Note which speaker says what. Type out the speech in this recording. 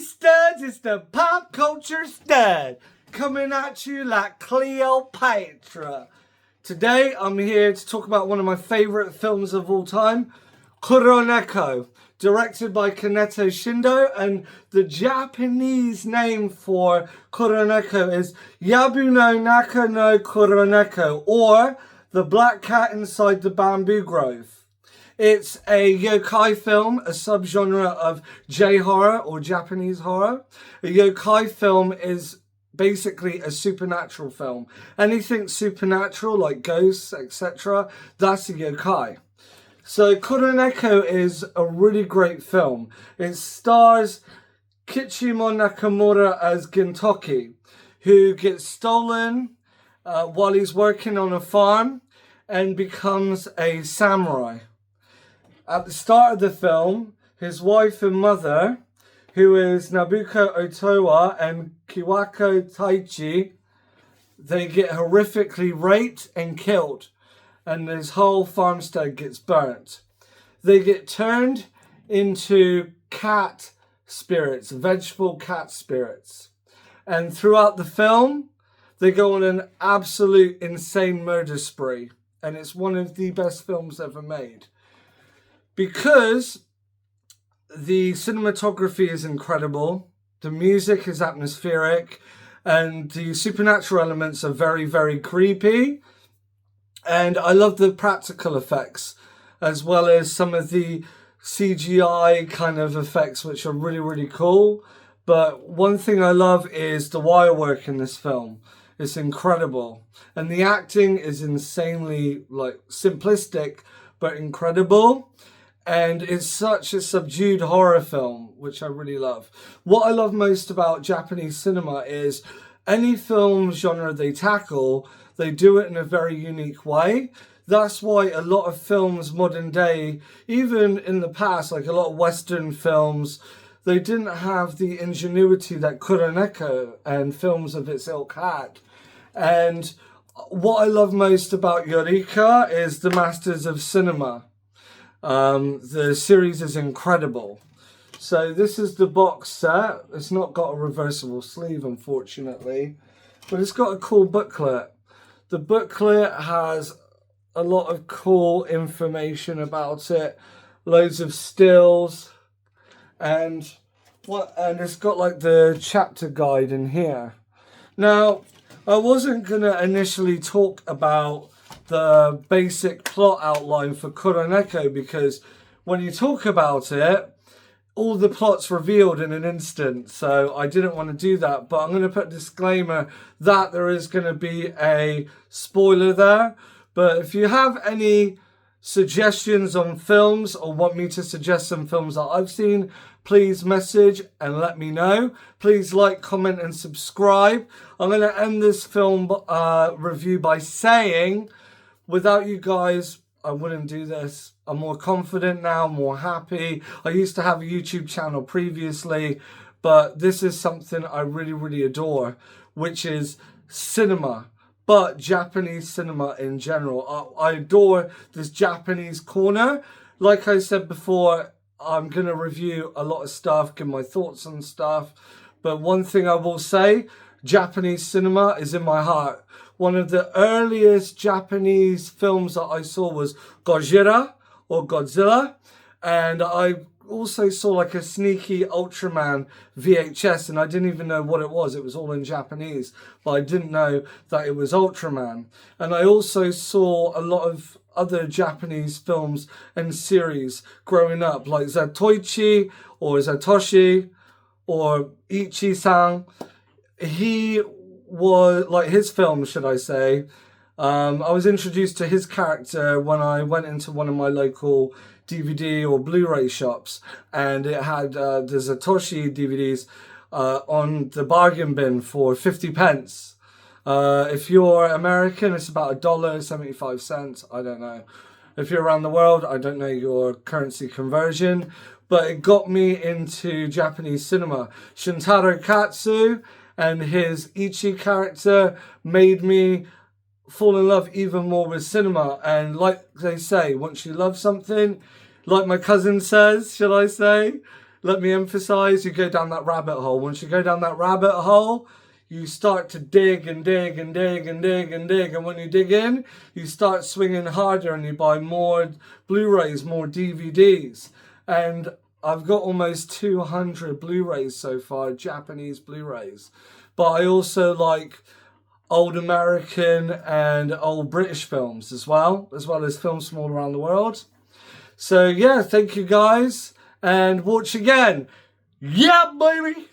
Speaker 1: studs, it's the pop culture stud coming at you like Cleopatra. Today I'm here to talk about one of my favorite films of all time, Kuroneko, directed by Kaneto Shindo, and the Japanese name for Kuroneko is Yabu Naka no Kuroneko, or The Black Cat Inside the Bamboo Grove. It's a yokai film, a subgenre of J-horror or Japanese horror. A yokai film is basically a supernatural film. Anything supernatural like ghosts, etc., that's a yokai. So Kuroneko is a really great film. It stars Kichimo Nakamura as Gintoki, who gets stolen while he's working on a farm and becomes a samurai. At the start of the film, his wife and mother, who is Nabuko Otowa and Kiwako Taichi, they get horrifically raped and killed, and his whole farmstead gets burnt. They get turned into cat spirits, vegetable cat spirits. And throughout the film, they go on an absolute insane murder spree. And it's one of the best films ever made. Because the cinematography is incredible, the music is atmospheric, and the supernatural elements are very, very creepy. And I love the practical effects, as well as some of the CGI kind of effects, which are really, really cool. But one thing I love is the wire work in this film. It's incredible. And the acting is insanely, simplistic, but incredible. And it's such a subdued horror film, which I really love. What I love most about Japanese cinema is any film genre they tackle, they do it in a very unique way. That's why a lot of films modern day, even in the past, like a lot of Western films, they didn't have the ingenuity that Kuroneko and films of its ilk had. And what I love most about Eureka is the Masters of Cinema. The series is incredible. So this is the box set. It's not got a reversible sleeve, unfortunately, but it's got a cool booklet. The booklet has a lot of cool information about it, loads of stills, and it's got like the chapter guide in here. Now, I wasn't gonna initially talk about the basic plot outline for Kuroneko, because when you talk about it, all the plot's revealed in an instant, so I didn't want to do that. But I'm going to put a disclaimer that there is going to be a spoiler there. But if you have any suggestions on films or want me to suggest some films that I've seen, please message and let me know. Please like, comment and subscribe. I'm going to end this film review by saying, without you guys, I wouldn't do this. I'm more confident now, more happy. I used to have a YouTube channel previously, but this is something I really, really adore, which is cinema, but Japanese cinema in general. I adore this Japanese corner. Like I said before, I'm going to review a lot of stuff, give my thoughts on stuff. But one thing I will say, Japanese cinema is in my heart. One of the earliest Japanese films that I saw was Gojira or Godzilla. And I also saw like a sneaky Ultraman VHS, and I didn't even know what it was. It was all in Japanese, but I didn't know that it was Ultraman. And I also saw a lot of other Japanese films and series growing up, like Zatoichi or Zatoshi or Ichi-san. He was, like his film, should I say, I was introduced to his character when I went into one of my local DVD or Blu-ray shops, and it had the Zatoshi DVDs on the bargain bin for 50 pence. If you're American, it's about $1.75. I don't know. If you're around the world, I don't know your currency conversion, but it got me into Japanese cinema. Shintaro Katsu and his Ichi character made me fall in love even more with cinema. And like they say, once you love something, like my cousin says, shall I say, let me emphasize, you go down that rabbit hole. Once you go down that rabbit hole, you start to dig and dig and dig and dig and dig. And when you dig in, you start swinging harder and you buy more Blu-rays, more DVDs. And I've got almost 200 Blu-rays so far, Japanese Blu-rays. But I also like old American and old British films as well as films from all around the world. So yeah, thank you guys, and watch again. Yeah, baby!